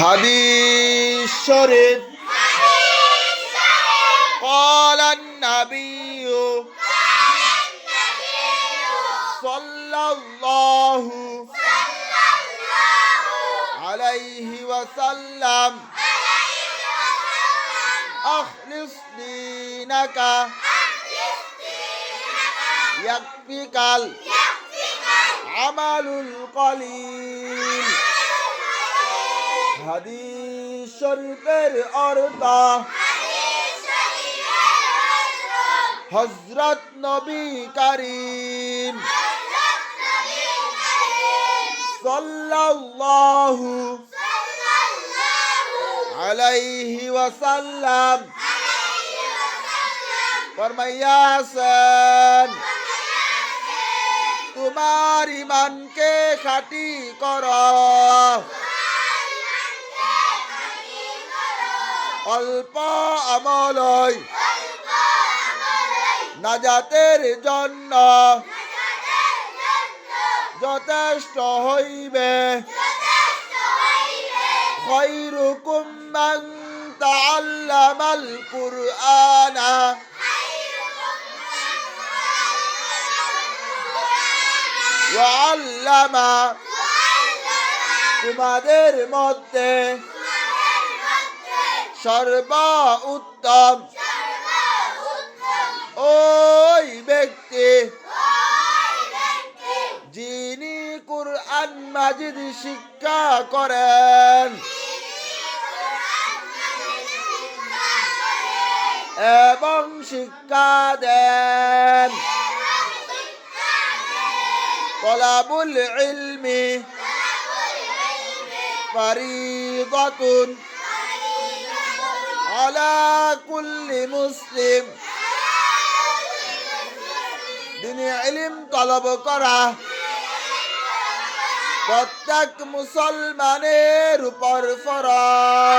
হাদিস শরীফ قال النبي صلى الله عليه وسلم أخلص دينك يكفيك العمل القليل হাদিস শরীফের অর্থ হযরত নবী করিম সাল্লাল্লাহু আলাইহি ওয়াসাল্লাম ফরমাইয়াছেন, তোমার ঈমানকে খাঁটি করো, অল্প আমলই নাজাতের জন্য যথেষ্ট হইবে। খায়রুকুম মান তাআল্লামাল কুরআনা ওয়া আল্লামা, তোমাদের মধ্যে সর্ব উত্তম ওই ব্যক্তি যিনি কুরআন মাজিদ শিক্ষা করেন এবং শিক্ষা দেন। তলাবুল ইলমি ফরিদাতুন আলা কুল্লি মুসলিম, দিনে ইলম তলব করা প্রত্যেক মুসলমানের উপর ফরজ।